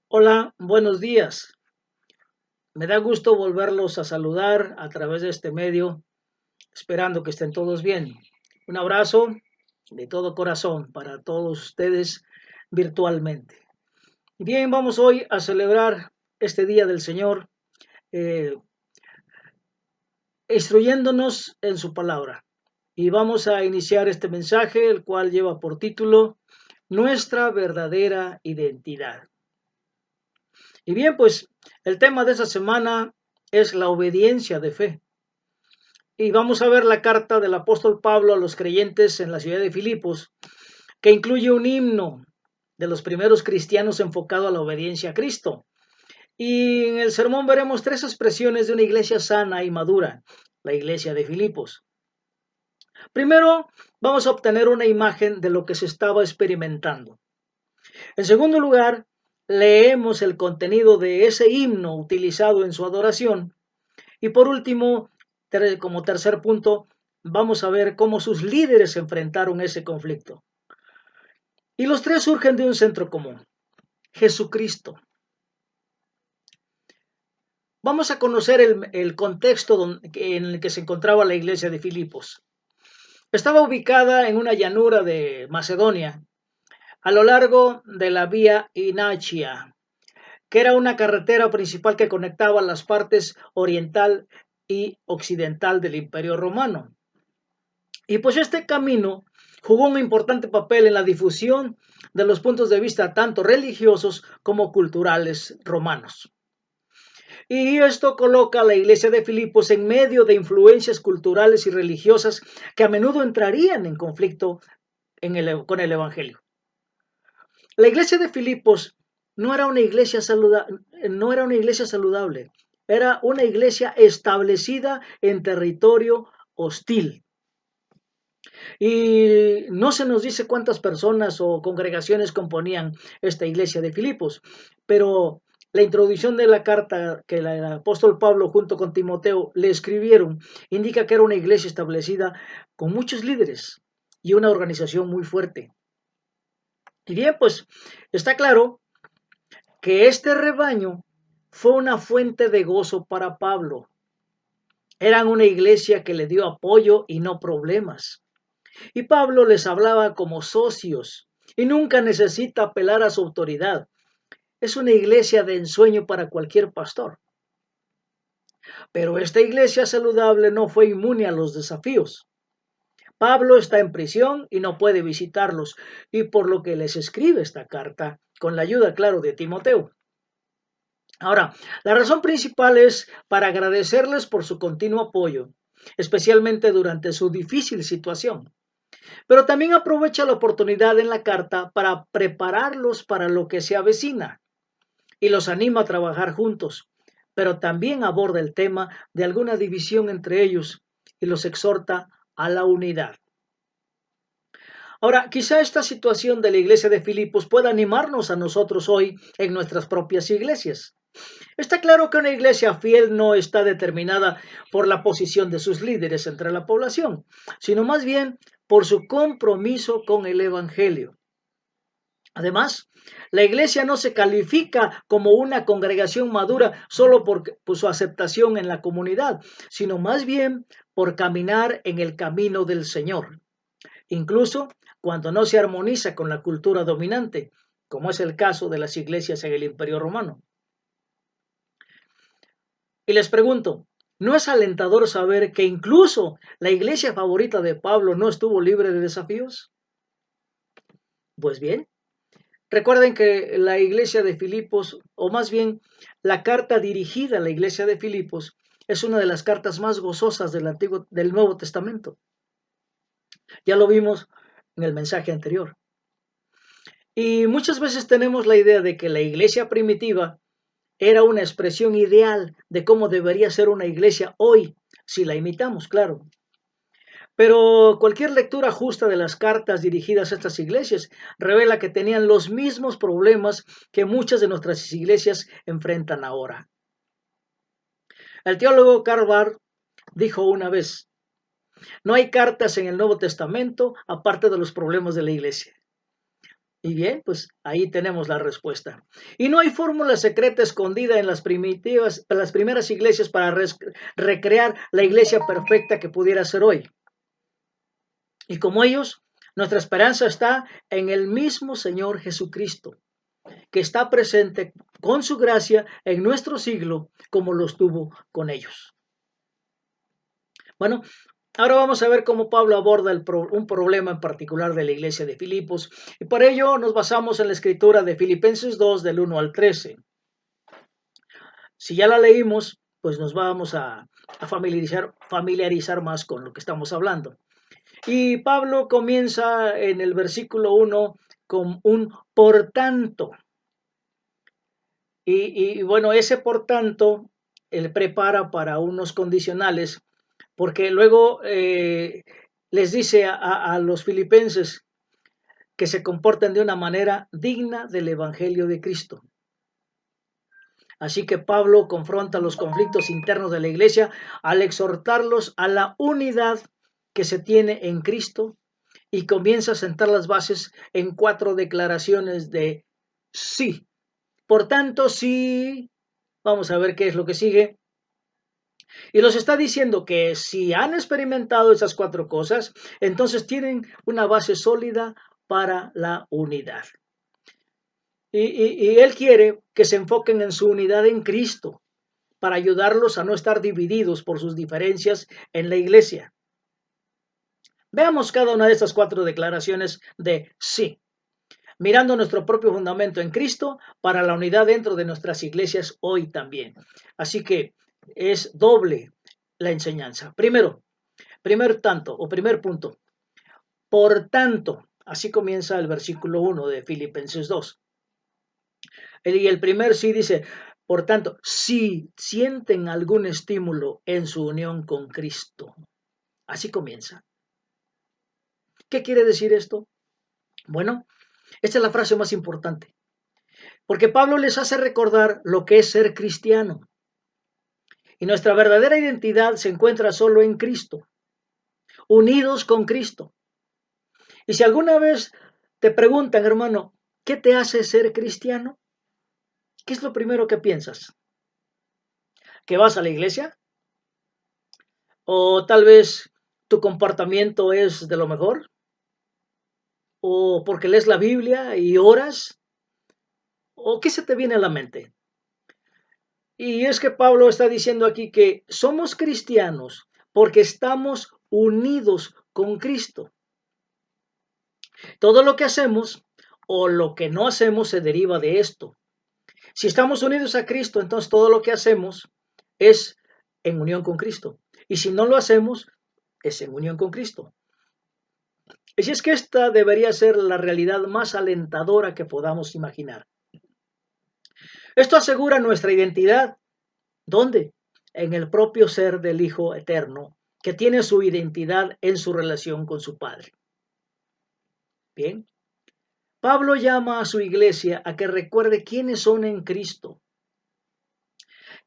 Hola, buenos días. Me da gusto volverlos a saludar a través de este medio, esperando que estén todos bien. Un abrazo de todo corazón para todos ustedes virtualmente. Bien, vamos hoy a celebrar este Día del Señor, eh, instruyéndonos en su palabra. Y vamos a iniciar este mensaje, el cual lleva por título Nuestra verdadera identidad. Y bien, pues el tema de esta semana es la obediencia de fe. Y vamos a ver la carta del apóstol Pablo a los creyentes en la ciudad de Filipos, que incluye un himno de los primeros cristianos enfocado a la obediencia a Cristo. Y en el sermón veremos tres expresiones de una iglesia sana y madura, la iglesia de Filipos. Primero, vamos a obtener una imagen de lo que se estaba experimentando. En segundo lugar, leemos el contenido de ese himno utilizado en su adoración. Y por último, como tercer punto, vamos a ver cómo sus líderes enfrentaron ese conflicto. Y los tres surgen de un centro común, Jesucristo. Vamos a conocer el contexto en el que se encontraba la iglesia de Filipos. Estaba ubicada en una llanura de Macedonia, a lo largo de la vía Inacia, que era una carretera principal que conectaba las partes oriental y occidental del Imperio Romano. Y pues este camino jugó un importante papel en la difusión de los puntos de vista tanto religiosos como culturales romanos. Y esto coloca a la iglesia de Filipos en medio de influencias culturales y religiosas que a menudo entrarían en conflicto con el Evangelio. La iglesia de Filipos no era una iglesia saludable, era una iglesia establecida en territorio hostil. Y no se nos dice cuántas personas o congregaciones componían esta iglesia de Filipos, pero la introducción de la carta que el apóstol Pablo junto con Timoteo le escribieron indica que era una iglesia establecida con muchos líderes y una organización muy fuerte. Y bien, pues está claro que este rebaño fue una fuente de gozo para Pablo. Eran una iglesia que le dio apoyo y no problemas. Y Pablo les hablaba como socios y nunca necesita apelar a su autoridad. Es una iglesia de ensueño para cualquier pastor. Pero esta iglesia saludable no fue inmune a los desafíos. Pablo está en prisión y no puede visitarlos, y por lo que les escribe esta carta, con la ayuda, claro, de Timoteo. Ahora, la razón principal es para agradecerles por su continuo apoyo, especialmente durante su difícil situación. Pero también aprovecha la oportunidad en la carta para prepararlos para lo que se avecina y los anima a trabajar juntos, pero también aborda el tema de alguna división entre ellos y los exhorta a la unidad. Ahora, quizá esta situación de la iglesia de Filipos pueda animarnos a nosotros hoy en nuestras propias iglesias. Está claro que una iglesia fiel no está determinada por la posición de sus líderes entre la población, sino más bien por su compromiso con el Evangelio. Además, la iglesia no se califica como una congregación madura solo por su aceptación en la comunidad, sino más bien por caminar en el camino del Señor, incluso cuando no se armoniza con la cultura dominante, como es el caso de las iglesias en el Imperio Romano. Y les pregunto, ¿no es alentador saber que incluso la iglesia favorita de Pablo no estuvo libre de desafíos? Pues bien, recuerden que la iglesia de Filipos, o más bien la carta dirigida a la iglesia de Filipos, es una de las cartas más gozosas del Nuevo Testamento. Ya lo vimos en el mensaje anterior. Y muchas veces tenemos la idea de que la iglesia primitiva era una expresión ideal de cómo debería ser una iglesia hoy, si la imitamos, claro. Pero cualquier lectura justa de las cartas dirigidas a estas iglesias revela que tenían los mismos problemas que muchas de nuestras iglesias enfrentan ahora. El teólogo Karl Barth dijo una vez, no hay cartas en el Nuevo Testamento aparte de los problemas de la iglesia. Y bien, pues ahí tenemos la respuesta. Y no hay fórmula secreta escondida en las primeras iglesias para recrear la iglesia perfecta que pudiera ser hoy. Y como ellos, nuestra esperanza está en el mismo Señor Jesucristo, que está presente con su gracia en nuestro siglo como lo estuvo con ellos. Bueno, ahora vamos a ver cómo Pablo aborda un problema en particular de la iglesia de Filipos, y por ello nos basamos en la escritura de Filipenses 2 del 1 al 13. Si ya la leímos, pues nos vamos a familiarizar más con lo que estamos hablando. Y Pablo comienza en el versículo 1 con un por tanto. Y bueno, ese por tanto, él prepara para unos condicionales, porque luego les dice a los filipenses que se comporten de una manera digna del Evangelio de Cristo. Así que Pablo confronta los conflictos internos de la iglesia al exhortarlos a la unidad que se tiene en Cristo y comienza a sentar las bases en 4 declaraciones de sí. Por tanto, sí, vamos a ver qué es lo que sigue. Y los está diciendo que si han experimentado esas 4 cosas, entonces tienen una base sólida para la unidad. Y él quiere que se enfoquen en su unidad en Cristo para ayudarlos a no estar divididos por sus diferencias en la iglesia. Veamos cada una de estas 4 declaraciones de sí, mirando nuestro propio fundamento en Cristo para la unidad dentro de nuestras iglesias hoy también. Así que es doble la enseñanza. Primer punto. Por tanto, así comienza el versículo 1 de Filipenses 2. Y el primer sí dice, por tanto, si sienten algún estímulo en su unión con Cristo. Así comienza. ¿Qué quiere decir esto? Bueno, esta es la frase más importante, porque Pablo les hace recordar lo que es ser cristiano. Y nuestra verdadera identidad se encuentra solo en Cristo, unidos con Cristo. Y si alguna vez te preguntan, hermano, ¿qué te hace ser cristiano? ¿Qué es lo primero que piensas? ¿Que vas a la iglesia? ¿O tal vez tu comportamiento es de lo mejor? ¿O porque lees la Biblia y oras? ¿O qué se te viene a la mente? Y es que Pablo está diciendo aquí que somos cristianos porque estamos unidos con Cristo. Todo lo que hacemos o lo que no hacemos se deriva de esto. Si estamos unidos a Cristo, entonces todo lo que hacemos es en unión con Cristo. Y si no lo hacemos, es en unión con Cristo. Y si es que esta debería ser la realidad más alentadora que podamos imaginar. Esto asegura nuestra identidad. ¿Dónde? En el propio ser del Hijo Eterno, que tiene su identidad en su relación con su Padre. Bien. Pablo llama a su iglesia a que recuerde quiénes son en Cristo,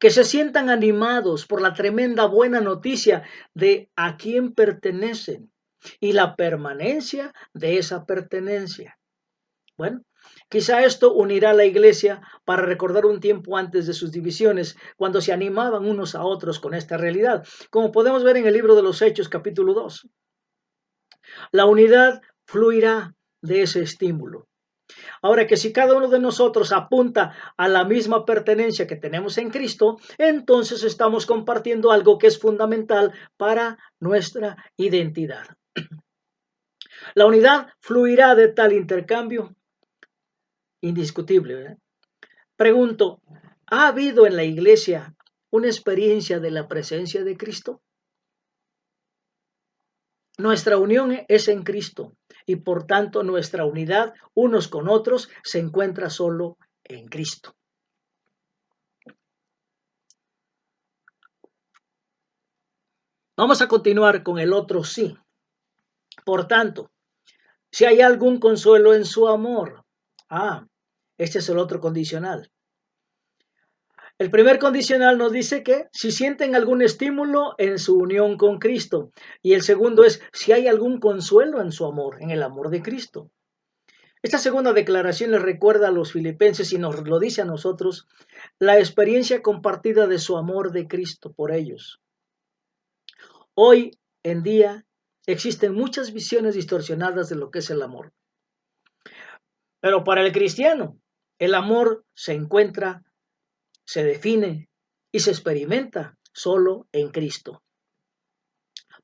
que se sientan animados por la tremenda buena noticia de a quién pertenecen y la permanencia de esa pertenencia. Bueno, quizá esto unirá a la iglesia para recordar un tiempo antes de sus divisiones, cuando se animaban unos a otros con esta realidad, como podemos ver en el libro de los Hechos, capítulo 2. La unidad fluirá de ese estímulo. Ahora que si cada uno de nosotros apunta a la misma pertenencia que tenemos en Cristo, entonces estamos compartiendo algo que es fundamental para nuestra identidad. La unidad fluirá de tal intercambio indiscutible, ¿verdad? Pregunto, ¿ha habido en la iglesia una experiencia de la presencia de Cristo? Nuestra unión es en Cristo y por tanto nuestra unidad unos con otros se encuentra solo en Cristo. Vamos a continuar con el otro sí. Por tanto, si hay algún consuelo en su amor. Este es el otro condicional. El primer condicional nos dice que si sienten algún estímulo en su unión con Cristo. Y el segundo es si hay algún consuelo en su amor, en el amor de Cristo. Esta segunda declaración les recuerda a los filipenses y nos lo dice a nosotros la experiencia compartida de su amor de Cristo por ellos. Hoy en día existen muchas visiones distorsionadas de lo que es el amor. Pero para el cristiano, el amor se encuentra, se define y se experimenta solo en Cristo.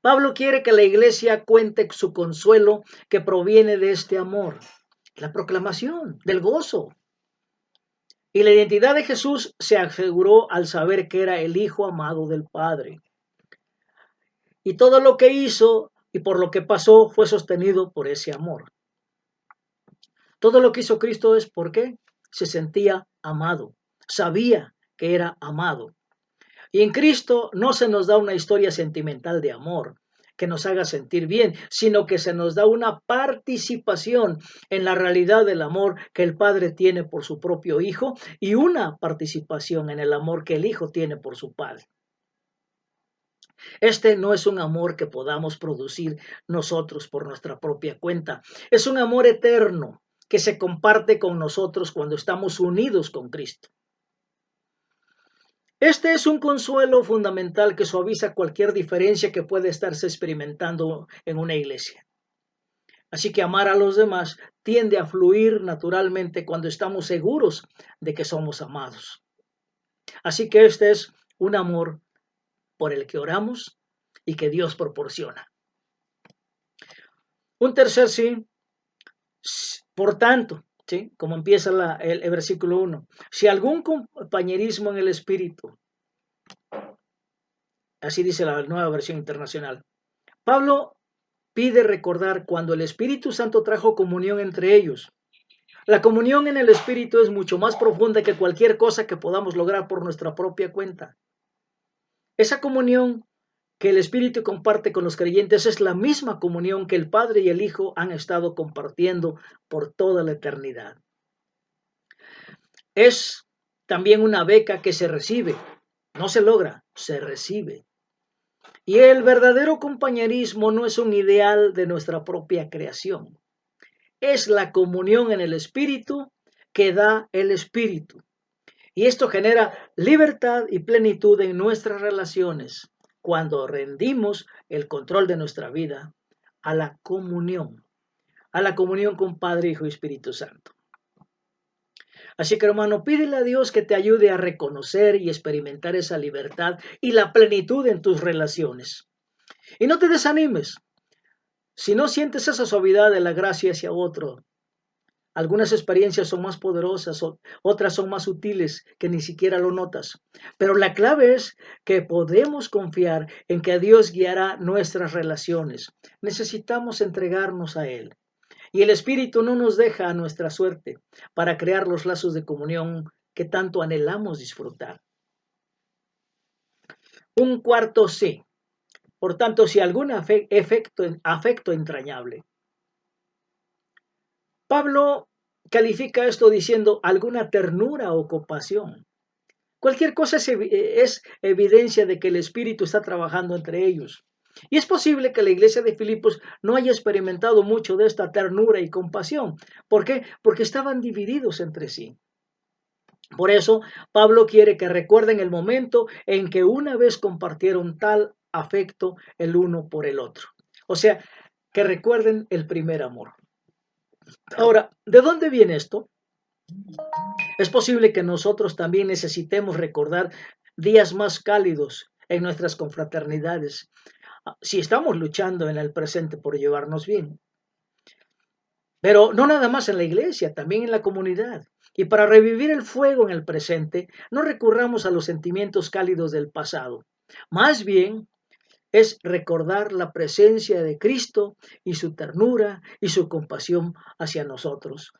Pablo quiere que la iglesia cuente su consuelo que proviene de este amor, la proclamación del gozo. Y la identidad de Jesús se aseguró al saber que era el Hijo amado del Padre. Y todo lo que hizo y por lo que pasó fue sostenido por ese amor. Todo lo que hizo Cristo es porque se sentía amado, sabía que era amado. Y en Cristo no se nos da una historia sentimental de amor que nos haga sentir bien, sino que se nos da una participación en la realidad del amor que el Padre tiene por su propio Hijo y una participación en el amor que el Hijo tiene por su Padre. Este no es un amor que podamos producir nosotros por nuestra propia cuenta. Es un amor eterno que se comparte con nosotros cuando estamos unidos con Cristo. Este es un consuelo fundamental que suaviza cualquier diferencia que puede estarse experimentando en una iglesia. Así que amar a los demás tiende a fluir naturalmente cuando estamos seguros de que somos amados. Así que este es un amor por el que oramos y que Dios proporciona. Un tercer sí, por tanto, ¿sí? Como empieza el versículo 1, si algún compañerismo en el espíritu, así dice la Nueva Versión Internacional. Pablo pide recordar cuando el Espíritu Santo trajo comunión entre ellos. La comunión en el Espíritu es mucho más profunda que cualquier cosa que podamos lograr por nuestra propia cuenta. Esa comunión que el Espíritu comparte con los creyentes es la misma comunión que el Padre y el Hijo han estado compartiendo por toda la eternidad. Es también una beca que se recibe, no se logra, se recibe. Y el verdadero compañerismo no es un ideal de nuestra propia creación. Es la comunión en el Espíritu que da el Espíritu. Y esto genera libertad y plenitud en nuestras relaciones cuando rendimos el control de nuestra vida a la comunión con Padre, Hijo y Espíritu Santo. Así que, hermano, pídele a Dios que te ayude a reconocer y experimentar esa libertad y la plenitud en tus relaciones. Y no te desanimes. Si no sientes esa suavidad de la gracia hacia otro, algunas experiencias son más poderosas, otras son más sutiles que ni siquiera lo notas. Pero la clave es que podemos confiar en que Dios guiará nuestras relaciones. Necesitamos entregarnos a Él. Y el Espíritu no nos deja a nuestra suerte para crear los lazos de comunión que tanto anhelamos disfrutar. Un cuarto sí. Por tanto, si algún afecto entrañable. Pablo califica esto diciendo alguna ternura o compasión. Cualquier cosa es evidencia de que el Espíritu está trabajando entre ellos. Y es posible que la iglesia de Filipos no haya experimentado mucho de esta ternura y compasión. ¿Por qué? Porque estaban divididos entre sí. Por eso, Pablo quiere que recuerden el momento en que una vez compartieron tal afecto el uno por el otro. O sea, que recuerden el primer amor. Ahora, ¿de dónde viene esto? Es posible que nosotros también necesitemos recordar días más cálidos en nuestras confraternidades, si estamos luchando en el presente por llevarnos bien. Pero no nada más en la iglesia, también en la comunidad. Y para revivir el fuego en el presente, no recurramos a los sentimientos cálidos del pasado. Más bien, es recordar la presencia de Cristo y su ternura y su compasión hacia nosotros,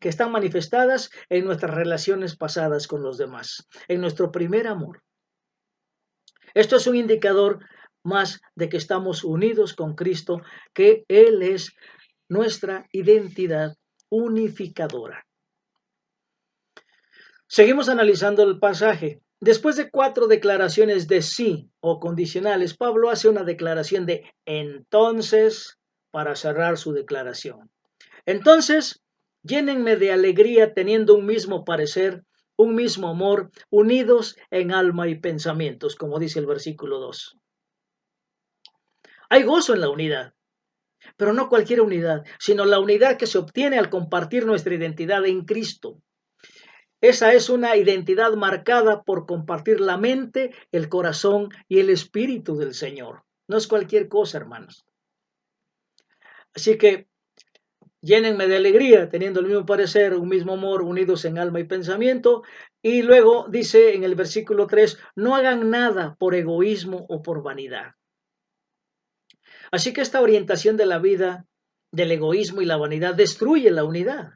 que están manifestadas en nuestras relaciones pasadas con los demás, en nuestro primer amor. Esto es un indicador más de que estamos unidos con Cristo, que Él es nuestra identidad unificadora. Seguimos analizando el pasaje. Después de 4 declaraciones de sí o condicionales, Pablo hace una declaración de entonces para cerrar su declaración. Entonces, Llénenme de alegría teniendo un mismo parecer, un mismo amor, unidos en alma y pensamientos, como dice el versículo 2. Hay gozo en la unidad, pero no cualquier unidad, sino la unidad que se obtiene al compartir nuestra identidad en Cristo. Esa es una identidad marcada por compartir la mente, el corazón y el espíritu del Señor. No es cualquier cosa, hermanos. Así que llénenme de alegría, teniendo el mismo parecer, un mismo amor, unidos en alma y pensamiento. Y luego dice en el versículo 3, no hagan nada por egoísmo o por vanidad. Así que esta orientación de la vida, del egoísmo y la vanidad, destruye la unidad.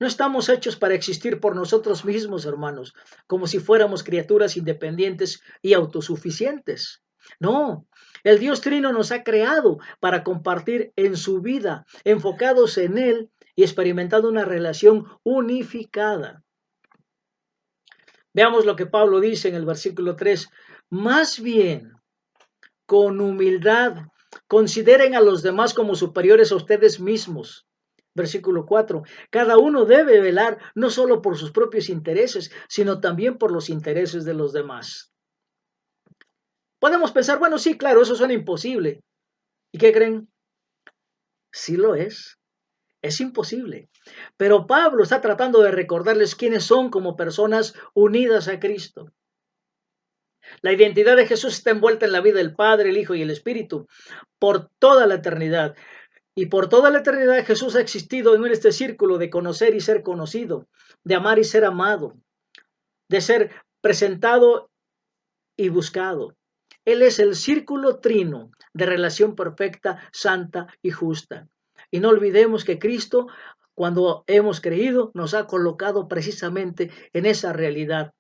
No estamos hechos para existir por nosotros mismos, hermanos, como si fuéramos criaturas independientes y autosuficientes. No, el Dios Trino nos ha creado para compartir en su vida, enfocados en Él y experimentando una relación unificada. Veamos lo que Pablo dice en el versículo 3. Más bien, con humildad, consideren a los demás como superiores a ustedes mismos. Versículo 4. Cada uno debe velar no solo por sus propios intereses, sino también por los intereses de los demás. Podemos pensar, bueno, sí, claro, eso suena imposible. ¿Y qué creen? Sí lo es. Es imposible. Pero Pablo está tratando de recordarles quiénes son como personas unidas a Cristo. La identidad de Jesús está envuelta en la vida del Padre, el Hijo y el Espíritu por toda la eternidad. Y por toda la eternidad Jesús ha existido en este círculo de conocer y ser conocido, de amar y ser amado, de ser presentado y buscado. Él es el círculo trino de relación perfecta, santa y justa. Y no olvidemos que Cristo, cuando hemos creído, nos ha colocado precisamente en esa realidad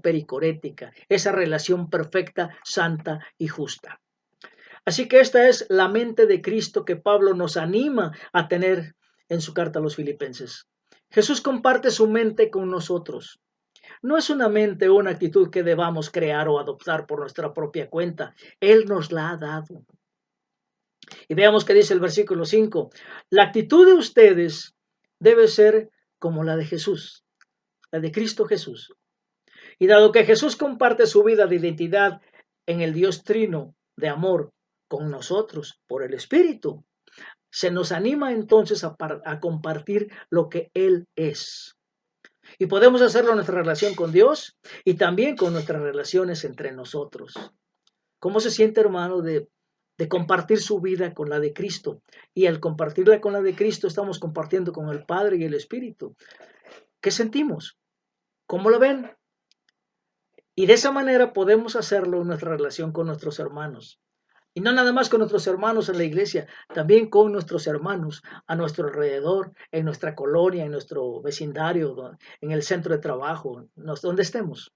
pericorética, esa relación perfecta, santa y justa. Así que esta es la mente de Cristo que Pablo nos anima a tener en su carta a los Filipenses. Jesús comparte su mente con nosotros. No es una mente o una actitud que debamos crear o adoptar por nuestra propia cuenta. Él nos la ha dado. Y veamos qué dice el versículo 5. La actitud de ustedes debe ser como la de Jesús, la de Cristo Jesús. Y dado que Jesús comparte su vida de identidad en el Dios Trino de amor con nosotros por el Espíritu, se nos anima entonces a compartir lo que Él es. Y podemos hacerlo en nuestra relación con Dios y también con nuestras relaciones entre nosotros. ¿Cómo se siente, hermano, de compartir su vida con la de Cristo? Y al compartirla con la de Cristo estamos compartiendo con el Padre y el Espíritu. ¿Qué sentimos? ¿Cómo lo ven? Y de esa manera podemos hacerlo en nuestra relación con nuestros hermanos. Y no nada más con nuestros hermanos en la iglesia, también con nuestros hermanos a nuestro alrededor, en nuestra colonia, en nuestro vecindario, en el centro de trabajo, donde estemos.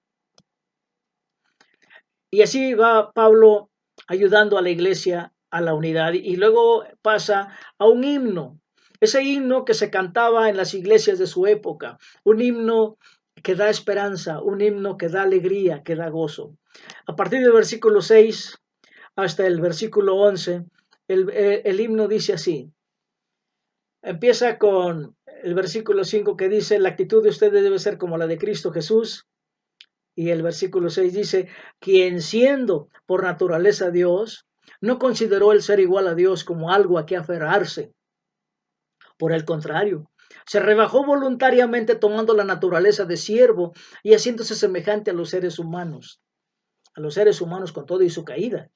Y así va Pablo ayudando a la iglesia a la unidad. Y luego pasa a un himno, ese himno que se cantaba en las iglesias de su época, un himno que da esperanza, un himno que da alegría, que da gozo. A partir del versículo 6 hasta el versículo 11, el himno dice así. Empieza con el versículo 5 que dice, la actitud de ustedes debe ser como la de Cristo Jesús. Y el versículo 6 dice, quien siendo por naturaleza Dios, no consideró el ser igual a Dios como algo a que aferrarse. Por el contrario, se rebajó voluntariamente tomando la naturaleza de siervo y haciéndose semejante a los seres humanos con todo y su caída.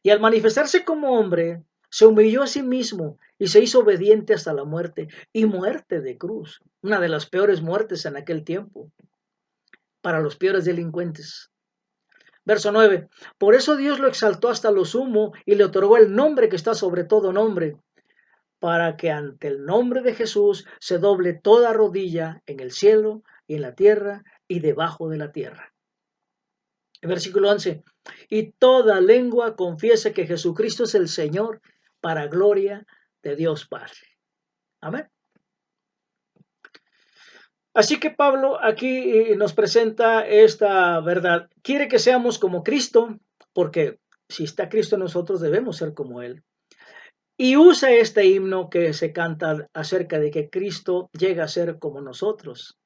Y al manifestarse como hombre, se humilló a sí mismo y se hizo obediente hasta la muerte, y muerte de cruz, una de las peores muertes en aquel tiempo, para los peores delincuentes. Verso 9. Por eso Dios lo exaltó hasta lo sumo y le otorgó el nombre que está sobre todo nombre, para que ante el nombre de Jesús se doble toda rodilla en el cielo y en la tierra y debajo de la tierra. El versículo 11. Y toda lengua confiese que Jesucristo es el Señor, para gloria de Dios Padre. Amén. Así que Pablo aquí nos presenta esta verdad. Quiere que seamos como Cristo, porque si está Cristo en nosotros debemos ser como Él. Y usa este himno que se canta acerca de que Cristo llega a ser como nosotros,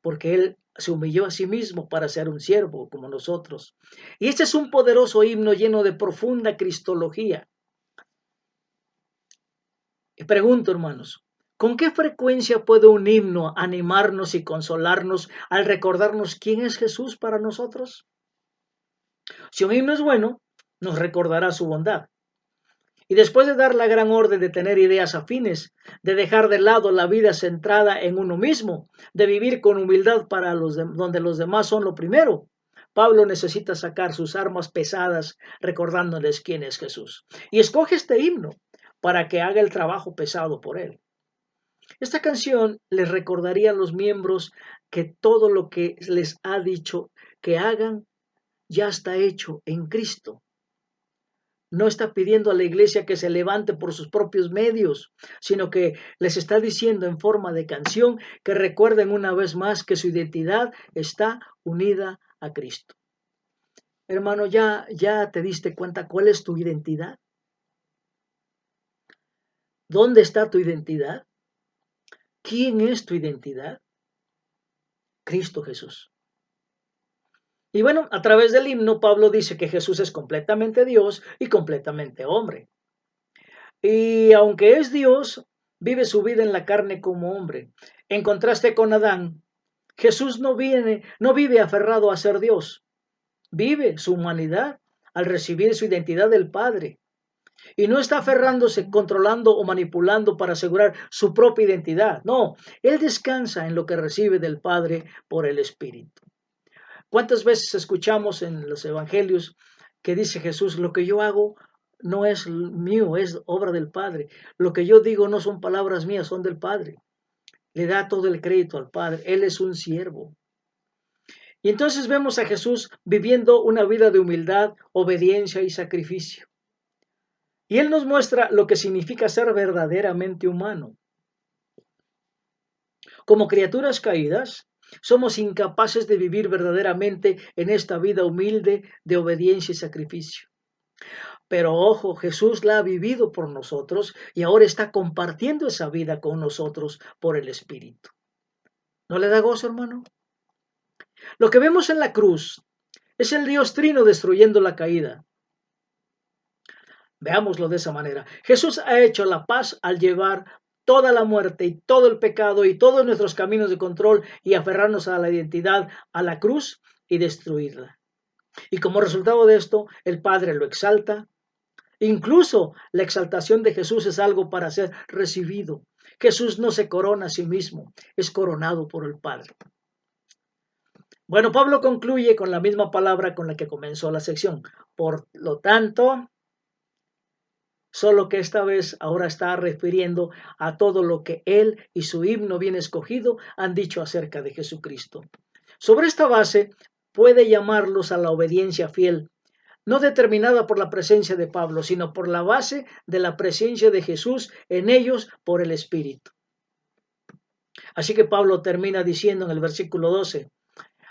porque Él se humilló a sí mismo para ser un siervo como nosotros. Y este es un poderoso himno lleno de profunda cristología. Y pregunto, hermanos, ¿con qué frecuencia puede un himno animarnos y consolarnos al recordarnos quién es Jesús para nosotros? Si un himno es bueno, nos recordará su bondad. Y después de dar la gran orden de tener ideas afines, de dejar de lado la vida centrada en uno mismo, de vivir con humildad para donde los demás son lo primero, Pablo necesita sacar sus armas pesadas recordándoles quién es Jesús. Y escoge este himno para que haga el trabajo pesado por él. Esta canción les recordaría a los miembros que todo lo que les ha dicho que hagan ya está hecho en Cristo. No está pidiendo a la iglesia que se levante por sus propios medios, sino que les está diciendo en forma de canción que recuerden una vez más que su identidad está unida a Cristo. Hermano, ¿ya te diste cuenta cuál es tu identidad? ¿Dónde está tu identidad? ¿Quién es tu identidad? Cristo Jesús. Y bueno, a través del himno, Pablo dice que Jesús es completamente Dios y completamente hombre. Y aunque es Dios, vive su vida en la carne como hombre. En contraste con Adán, Jesús no vive aferrado a ser Dios. Vive su humanidad al recibir su identidad del Padre. Y no está aferrándose, controlando o manipulando para asegurar su propia identidad. No, él descansa en lo que recibe del Padre por el Espíritu. ¿Cuántas veces escuchamos en los evangelios que dice Jesús, lo que yo hago no es mío, es obra del Padre? Lo que yo digo no son palabras mías, son del Padre. Le da todo el crédito al Padre. Él es un siervo. Y entonces vemos a Jesús viviendo una vida de humildad, obediencia y sacrificio. Y Él nos muestra lo que significa ser verdaderamente humano. Como criaturas caídas, somos incapaces de vivir verdaderamente en esta vida humilde de obediencia y sacrificio. Pero ojo, Jesús la ha vivido por nosotros y ahora está compartiendo esa vida con nosotros por el Espíritu. ¿No le da gozo, hermano? Lo que vemos en la cruz es el Dios Trino destruyendo la caída. Veámoslo de esa manera. Jesús ha hecho la paz al llevar toda la muerte y todo el pecado y todos nuestros caminos de control y aferrarnos a la identidad a la cruz y destruirla. Y como resultado de esto, el Padre lo exalta. Incluso la exaltación de Jesús es algo para ser recibido. Jesús no se corona a sí mismo, es coronado por el Padre. Bueno, Pablo concluye con la misma palabra con la que comenzó la sección. Por lo tanto, solo que esta vez ahora está refiriendo a todo lo que él y su himno bien escogido han dicho acerca de Jesucristo. Sobre esta base puede llamarlos a la obediencia fiel, no determinada por la presencia de Pablo, sino por la base de la presencia de Jesús en ellos por el Espíritu. Así que Pablo termina diciendo en el versículo 12,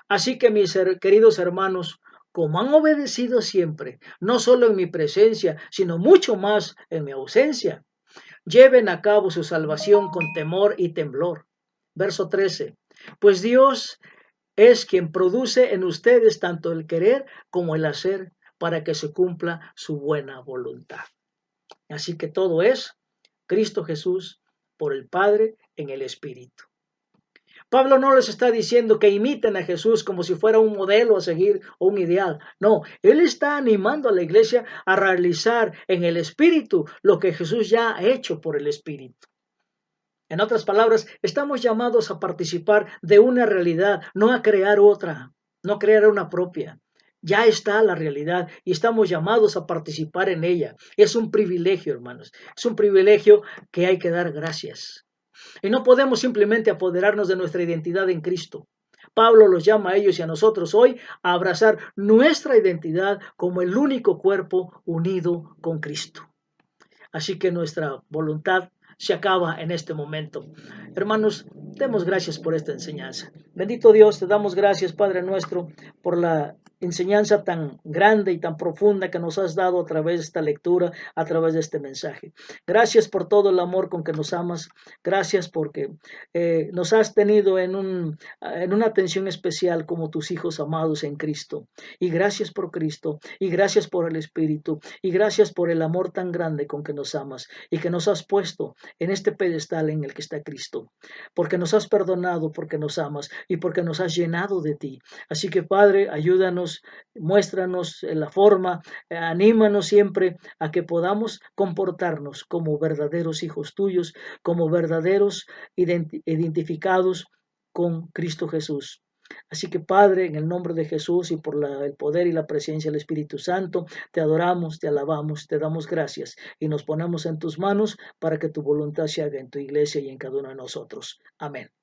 así que mis queridos hermanos, como han obedecido siempre, no solo en mi presencia, sino mucho más en mi ausencia, lleven a cabo su salvación con temor y temblor. Verso 13. Pues Dios es quien produce en ustedes tanto el querer como el hacer para que se cumpla su buena voluntad. Así que todo es Cristo Jesús por el Padre en el Espíritu. Pablo no les está diciendo que imiten a Jesús como si fuera un modelo a seguir o un ideal. No, él está animando a la iglesia a realizar en el Espíritu lo que Jesús ya ha hecho por el Espíritu. En otras palabras, estamos llamados a participar de una realidad, no a crear otra, no crear una propia. Ya está la realidad y estamos llamados a participar en ella. Es un privilegio, hermanos. Es un privilegio que hay que dar gracias. Y no podemos simplemente apoderarnos de nuestra identidad en Cristo. Pablo los llama a ellos y a nosotros hoy a abrazar nuestra identidad como el único cuerpo unido con Cristo. Así que nuestra voluntad se acaba en este momento. Hermanos, demos gracias por esta enseñanza. Bendito Dios, te damos gracias, Padre nuestro, por la enseñanza tan grande y tan profunda que nos has dado a través de esta lectura, a través de este mensaje. Gracias por todo el amor con que nos amas. Gracias porque nos has tenido en una atención especial como tus hijos amados en Cristo. Y gracias por Cristo, y gracias por el Espíritu, y gracias por el amor tan grande con que nos amas y que nos has puesto en este pedestal en el que está Cristo. Porque nos has perdonado, porque nos amas y porque nos has llenado de ti. Así que Padre, ayúdanos, muéstranos la forma, anímanos siempre a que podamos comportarnos como verdaderos hijos tuyos, como verdaderos identificados con Cristo Jesús. Así que Padre, en el nombre de Jesús y por el poder y la presencia del Espíritu Santo, te adoramos, te alabamos, te damos gracias y nos ponemos en tus manos para que tu voluntad se haga en tu iglesia y en cada uno de nosotros. Amén.